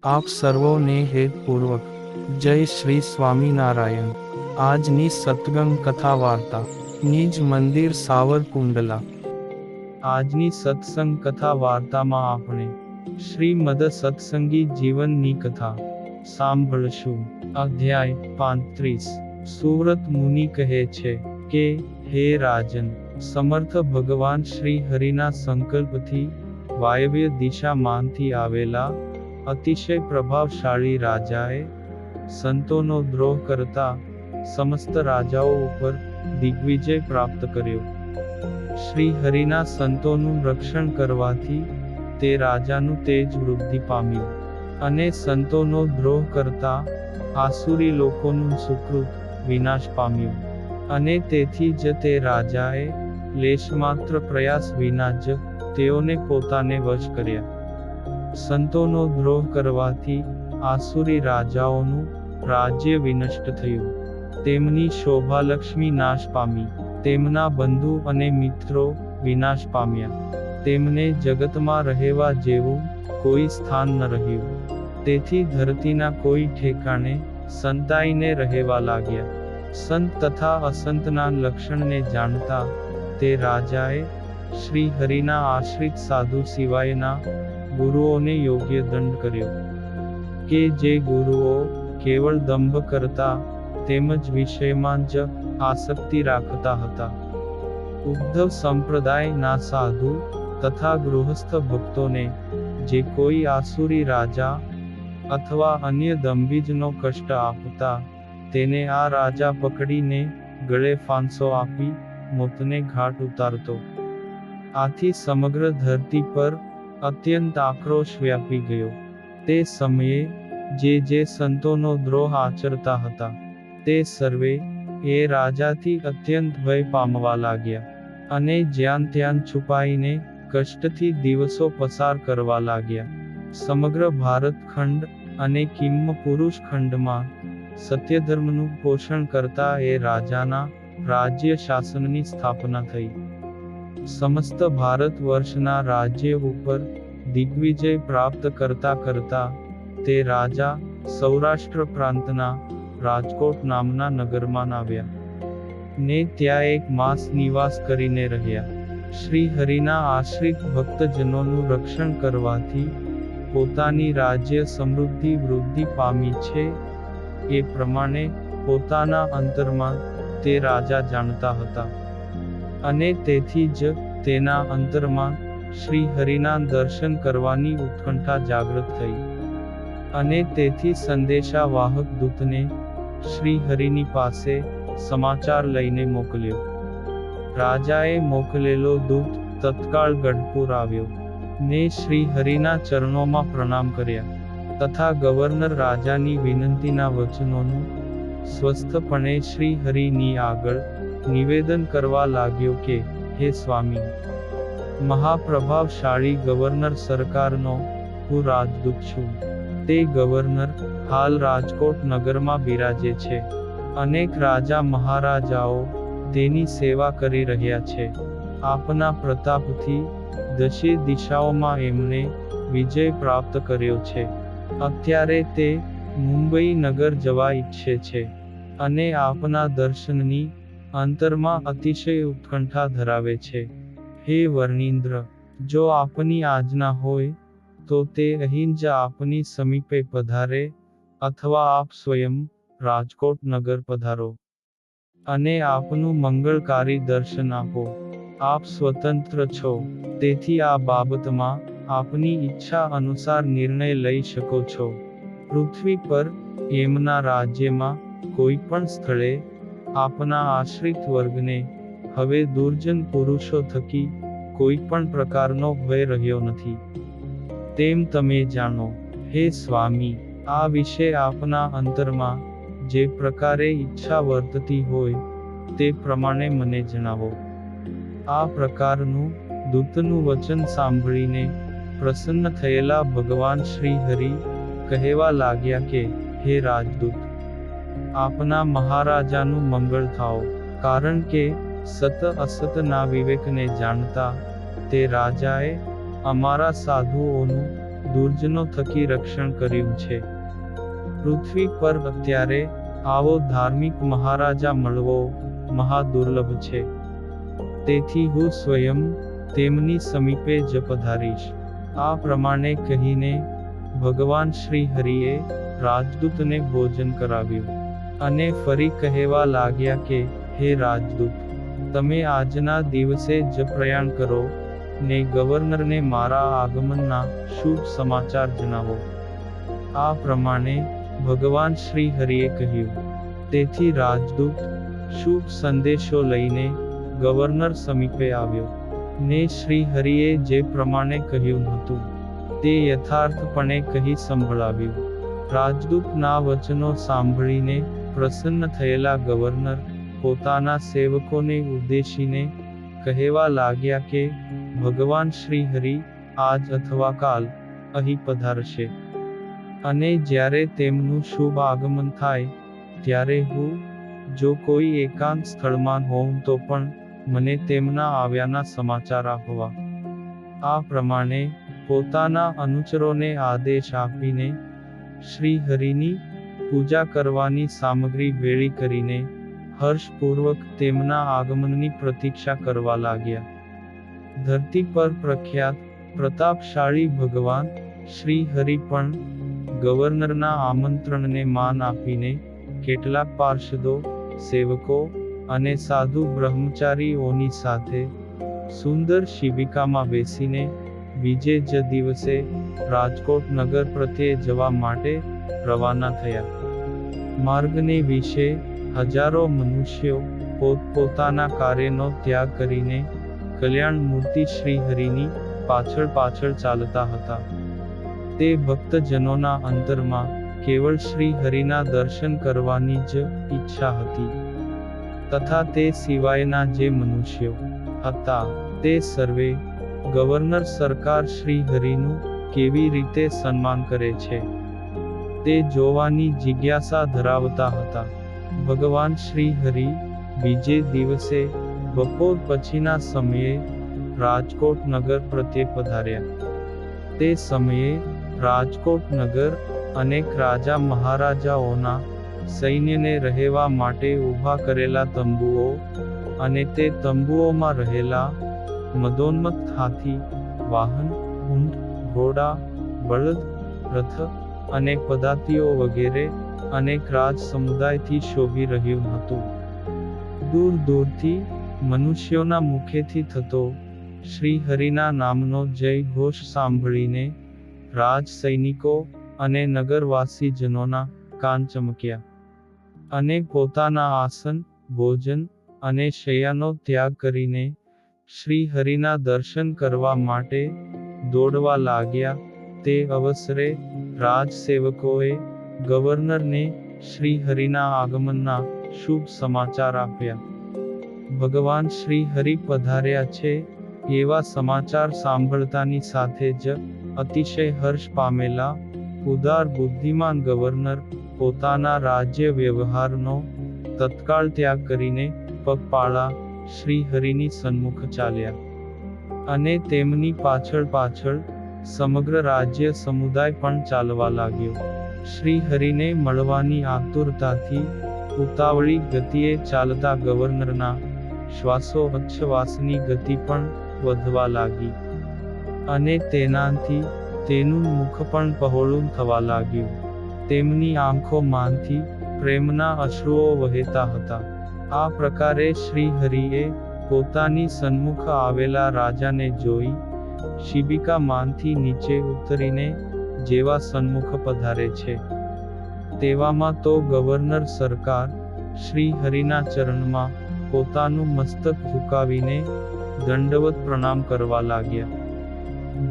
આપ સર્વોને હેતપૂર્વક જય શ્રી સ્વામિનારાયણ। આજની સત્સંગ કથા વાર્તા નિજ મંદિર સાવરકુંડલા। આજની સત્સંગ કથા વાર્તામાં આપણે શ્રીમદ સત્સંગી જીવનની કથા સાંભળશું। અધ્યાય 35। સુવ્રત મુનિ કહે છે કે, હે રાજન, સમર્થ ભગવાન શ્રી હરિના સંકલ્પથી વાયવ્ય દિશામાંથી આવેલા અતિશય પ્રભાવશાળી રાજાએ સંતોનો દ્રોહ કરતા સમસ્ત રાજાઓ ઉપર દિગ્વિજય પ્રાપ્ત કર્યો। શ્રી હરિના સંતોનું રક્ષણ કરવાથી તે રાજાનું તેજ વૃદ્ધિ પામ્યું અને સંતોનો દ્રોહ કરતા આસુરી લોકોનું સુકૃત વિનાશ પામ્યું। અને તેથી જ તે રાજાએ લેશમાત્ર પ્રયાસ વિના જ તેઓને પોતાને વશ કર્યા। સંતોનો દ્રોહ કરવાથી આસુરી રાજાઓનું રાજ્ય વિનષ્ટ થયું, તેમની શોભાલક્ષ્મી નાશ પામી, તેમના બંધુ અને મિત્રો વિનાશ પામ્યા, તેમને જગતમાં રહેવા જેવું કોઈ સ્થાન ન રહ્યું। તેથી ધરતીના કોઈ ઠેકાણે સંતાઈને રહેવા લાગ્યા। સંત તથા અસંતના લક્ષણને જાણતા તે રાજાએ શ્રી હરિના આશ્રિત સાધુ સિવાયના ગુરુઓને યોગ્ય દંડ કર્યો, કે જે ગુરુઓ કેવળ દંભ કરતા તેમજ વિષયમાં જ આસક્તિ રાખતા હતા। ઉદ્ધવ સંપ્રદાયના સાધુ તથા ગૃહસ્થ ભક્તોને જે કોઈ આસુરી રાજા અથવા અન્ય દંભીજનો કષ્ટ આપતા તેને આ રાજા પકડીને ગળે ફાંસો આપી મોતને ઘાટ ઉતારતો। આથી સમગ્ર ધરતી પર અત્યંત આક્રોશ વ્યાપી ગયો। તે સમયે જે સંતોનો દ્રોહ આચરતા હતા તે સર્વે એ રાજાથી અત્યંત ભય પામવા લાગ્યા અને જ્યાં ત્યાં છુપાઈને કષ્ટથી દિવસો પસાર કરવા લાગ્યા। સમગ્ર ભારતખંડ અને કિમ્મ પુરુષ ખંડમાં સત્યધર્મનું પોષણ કરતા એ રાજાના રાજ્ય શાસનની સ્થાપના થઈ। સમસ્ત ભારત વર્ષના રાજ્ય ઉપર દિગ્વિજય પ્રાપ્ત કરતા કરતા તે રાજા સૌરાષ્ટ્ર પ્રાંતના રાજકોટ નામના નગરમાં આવ્યા ને ત્યાં 1 માસ નિવાસ કરીને રહ્યા। શ્રી હરિના આશ્રિત ભક્તજનોનું રક્ષણ કરવાથી પોતાની રાજ્ય સમૃદ્ધિ વૃદ્ધિ પામી છે એ પ્રમાણે પોતાના અંતરમાં તે રાજા જાણતા હતા અને તેથી જ તેના અંતરમાં શ્રી હરિના દર્શન કરવાની ઉત્કંઠા જાગૃત થઈ અને તેથી સંદેશા વાહક દૂતને શ્રી હરિની પાસે સમાચાર લઈને મોકલ્યો। રાજાએ મોકલેલો દૂત તત્કાળ ગઢપુર આવ્યો ને શ્રી હરિના ચરણોમાં પ્રણામ કર્યા તથા ગવર્નર રાજાની વિનંતીના વચનોનું સ્વસ્થપણે શ્રી હરિની આગળ નિવેદન કરવા લાગ્યો કે, હે સ્વામી, મહાપ્રભાવશાળી ગવર્નર સરકારનો હું રાજદૂત છું। તે ગવર્નર હાલ રાજકોટ નગરમાં બિરાજે છે। અનેક રાજા મહારાજાઓ તેની સેવા કરી રહ્યા છે। આપના પ્રતાપથી દશે દિશાઓમાં એમણે વિજય પ્રાપ્ત કર્યો છે। અત્યારે તે મુંબઈ નગર જવા ઈચ્છે છે અને આપના દર્શનની અંતરમાં અતિશય ઉત્કંઠા ધરાવે છે। હે વર્ણિન્દ્ર, જો આપની આજ્ઞા હોય તો તે અહીં જ આપની સમીપે પધારે અથવા આપ સ્વયં રાજકોટ નગર પધારો અને આપનું મંગળકારી દર્શન આપો। આપ સ્વતંત્ર છો, તેથી આ બાબતમાં આપની ઈચ્છા અનુસાર નિર્ણય લઈ શકો છો। પૃથ્વી પર એમના રાજ્યમાં કોઈ પણ સ્થળે આપના આશ્રિત વર્ગને હવે દુર્જન પુરુષો થકી કોઈ પણ પ્રકારનો ભય રહ્યો નથી, તેમ તમે જાણો। હે સ્વામી, આ વિશે આપના અંતરમાં જે પ્રકારે ઈચ્છા વર્તતી હોય તે પ્રમાણે મને જણાવો। આ પ્રકારનું દૂતનું વચન સાંભળીને પ્રસન્ન થયેલા ભગવાન શ્રી હરિ કહેવા લાગ્યા કે, હે રાજદૂત, આપના મહારાજાનું મંગળ થાઓ, કારણ કે સત અસતના વિવેકને જાણતા તે રાજાએ અમારા સાધુઓનું દુર્જનો થકી રક્ષણ કર્યું છે. પૃથ્વી પર અત્યારે આવો ધાર્મિક મહારાજા મળવો મહાદુર્લભ છે. તેથી હું સ્વયં તેમની સમીપે જ પધારીશ. આ પ્રમાણે કહીને ભગવાન શ્રી હરિએ રાજદૂતને ભોજન કરાવ્યું અને ફરી કહેવા લાગ્યા કે, હે રાજદૂત, તમે આજના દિવસે જ પ્રયાણ કરો ને ગવર્નરને મારા આગમનના શુભ સમાચાર જણાવો. આ પ્રમાણે ભગવાન શ્રી હરિએ કહ્યું. તેથી રાજદૂત શુભ સંદેશો લઈને ગવર્નર સમીપે આવ્યો ને શ્રી હરિએ જે પ્રમાણે કહ્યું હતું તે યથાર્થપણે કહી સંભળાવ્યું. રાજદૂતના વચનો સાંભળીને પ્રસન્ન થયેલા ગવર્નર પોતાના સેવકોને ઉદ્દેશીને કહેવા લાગ્યા કે ભગવાન શ્રી હરિ આજ અથવા કાલ અહીં પધારશે અને જ્યારે તેમનું શુભ આગમન થાય ત્યારે હું જો કોઈ એકાંત સ્થળમાં હોઉં તો પણ મને તેમના આવ્યાના સમાચાર આપવા. આ પ્રમાણે પોતાના અનુચરોને આદેશ આપીને શ્રી હરિની પૂજા કરવાની સામગ્રી ભેળી કરીને હર્ષપૂર્વક તેમના આગમનની પ્રતીક્ષા કરવા લાગ્યા. ધરતી પર પ્રખ્યાત પ્રતાપશાળી ભગવાન શ્રી હરિ પણ ગવર્નરના આમંત્રણને માન આપીને કેટલાક પાર્ષદો, સેવકો અને સાધુ બ્રહ્મચારીઓની સાથે સુંદર શિબિકામાં બેસીને બીજે જ દિવસે રાજકોટ નગર પ્રત્યે જવા માટે રવાના થયા. માર્ગને વિશે હજારો મનુષ્યો પોતપોતાના કાર્યનો ત્યાગ કરીને કલ્યાણ મૂર્તિ શ્રી હરિની પાછળ પાછળ ચાલતા હતા. તે ભક્તજનોના અંતરમાં કેવળ શ્રી હરિના દર્શન કરવાની જ ઈચ્છા હતી તથા તે સિવાયના જે મનુષ્યો હતા તે સર્વે ગવર્નર સરકાર શ્રી હરિનું કેવી રીતે સન્માન કરે છે તે જોવાની જિજ્ઞાસા ધરાવતા હતા. ભગવાન શ્રી હરિ બીજે દિવસે બપોર પછીના સમયે રાજકોટ નગર પ્રત્યે પધાર્યા. તે સમયે રાજકોટ નગર અનેક રાજા મહારાજાઓના સૈન્યને રહેવા માટે ઊભા કરેલા તંબુઓ અને તે તંબુઓમાં રહેલા મદોન્મત્ત હાથી, વાહન, ઊંટ, ઘોડા, બળદ, રથ અને પદાતિઓ વગેરે અનેક રાજ સમુદાયથી શોભી રહ્યું હતું. દૂર દૂરથી મનુષ્યોના મુખેથી થતો શ્રી હરિના નામનો જય ઘોષ સાંભળીને રાજ સૈનિકો અને નગરવાસી જનોના કાન ચમક્યા અને પોતાના આસન, ભોજન અને શય્યાનો ત્યાગ કરીને શ્રી હરિના દર્શન કરવા માટે દોડવા લાગ્યા. તે અવસરે રાજ સેવકોએ ગવર્નરને શ્રી હરિના આગમનના શુભ સમાચાર આપ્યા. ભગવાન શ્રી હરિ પધાર્યા છે એવા સમાચાર સાંભળતાની સાથે જ અતિશય હર્ષ પામેલા ઉદાર બુદ્ધિમાન ગવર્નર પોતાના રાજ્ય વ્યવહારનો તત્કાળ ત્યાગ કરીને પગપાળા શ્રી હરિની સન્મુખ ચાલ્યા અને તેમની પાછળ પાછળ સમગ્ર રાજ્ય સમુદાય પણ ચાલવા લાગ્યો. શ્રી હરિને મળવાની આતુરતાથી ઉતાવળી ગતિએ ચાલતા ગવર્નરના શ્વાસોચ્છ્વાસની ગતિ પણ વધવા લાગી અને તેનાથી તેનું મુખ પણ પહોળું થવા લાગ્યું. તેમની આંખોમાંથી પ્રેમના અશ્રુઓ વહેતા હતા. આ પ્રકારે શ્રી હરિએ પોતાની સન્મુખ આવેલા રાજાને જોઈ શિબિકામાંથી નીચે ઉતરીને જેવા સન્મુખ પધારે છે તેવામાં તો ગવર્નર સરકાર શ્રી હરિના ચરણમાં પોતાનું મસ્તક ઝુકાવીને દંડવત પ્રણામ કરવા લાગ્યા.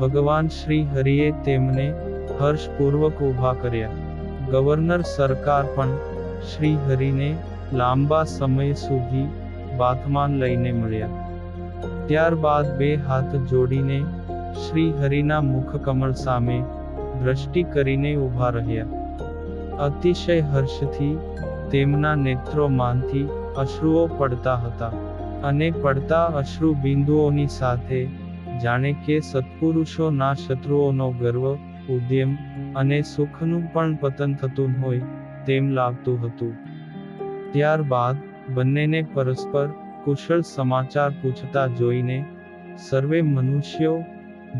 ભગવાન શ્રી હરિએ તેમને હર્ષપૂર્વક ઊભા કર્યા. ગવર્નર સરકાર પણ શ્રી હરિને લાંબા સમય સુધી બાથમાન લઈને મળ્યા. ત્યારબાદ બે હાથ જોડીને શ્રી હરિના મુખકમળ સામે દ્રષ્ટિ કરીને ઊભા રહ્યા. અતિશય હર્ષથી તેમના નેત્રોમાંથી અશ્રુઓ પડતા હતા અને પડતા અશ્રુ બિંદુઓની સાથે જાણે કે સત્પુરુષોના શત્રુઓનો ગર્વ ઉદ્યમ અને સુખનું પણ પતન થતું હોય તેમ લાગતું હતું. ત્યારબાદ બંનેને પરસ્પર કુશળ સમાચાર પૂછતા જોઈને સર્વે મનુષ્યો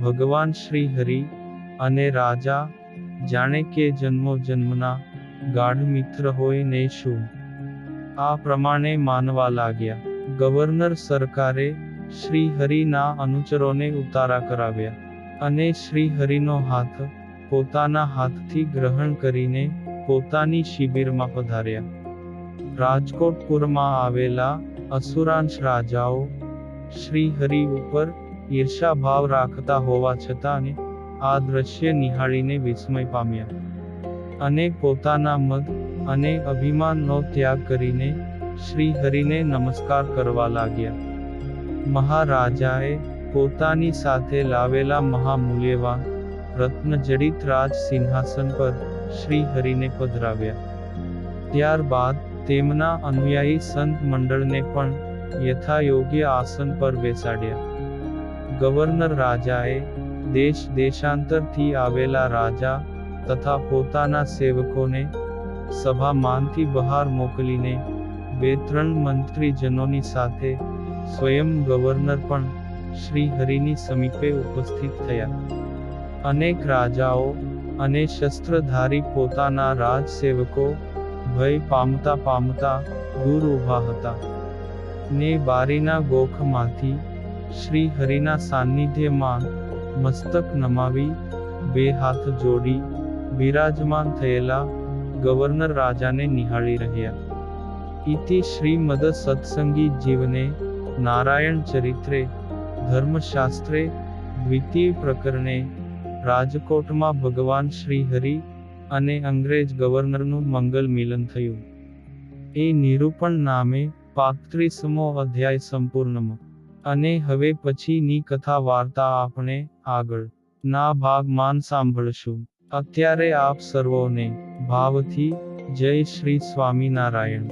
ભગવાન શ્રી હરિ અને રાજા જાણે કે જન્મો જન્મના ગાઢ મિત્ર હોય ને શું, આ પ્રમાણે માનવા લાગ્યા. ગવર્નર સરકારે શ્રી હરિના અનુચરોને ઉતારા કરાવ્યા અને શ્રી હરિનો હાથ પોતાના હાથથી ગ્રહણ કરીને પોતાની શિબિરમાં પધાર્યા. રાજકોટપુરમાં આવેલા અસુરાંશ રાજાઓ શ્રી હરિ ઉપર ઈર્ષાભાવ રાખતા હોવા છતાં આ દ્રશ્ય નિહાળીને વિસ્મય પામ્યા અને પોતાના મદ અને અભિમાનનો ત્યાગ કરીને શ્રી હરિને નમસ્કાર કરવા લાગ્યા. મહારાજાએ પોતાની સાથે લાવેલા મહામૂલ્યવાન રત્નજડિત રાજ સિંહાસન પર શ્રી હરિને પધરાવ્યા. ત્યારબાદ તેમના અનુયાયી સંત મંડળને પણ યથાયોગ્ય આસન પર બેસાડ્યા. ગવર્નર રાજાએ દેશ દેશાંતરથી આવેલા રાજા તથા પોતાના સેવકોને સભામાંથી બહાર મોકલીને 2-3 મંત્રીજનોની સાથે સ્વયં ગવર્નર પણ શ્રી હરિની સમીપે ઉપસ્થિત થયા. અનેક રાજાઓ અને શસ્ત્રધારી પોતાના રાજસેવકો ભય પામતા પામતા દૂર ઊભા હતા ને બારીના ગોખમાંથી શ્રી હરિના સાનિધ્યમાં મસ્તક નમાવી 2 હાથ જોડી બિરાજમાન થયેલા ગવર્નર રાજાને નિહાળી રહ્યા. ઇતિ શ્રીમદ સત્સંગી જીવને નારાયણ ચરિત્રે ધર્મશાસ્ત્રે દ્વિતીય પ્રકરણે રાજકોટમાં ભગવાન શ્રી હરિ અને અંગ્રેજ ગવર્નરનું મંગલ મિલન થયું. એ નિરૂપણ નામે 35મો અધ્યાય સંપૂર્ણમ. અને હવે પછીની કથા વાર્તા આપણે આગળ ના ભાગમાં સાંભળશું. અત્યારે આપ સર્વોને ભાવથી જય શ્રી સ્વામિનારાયણ.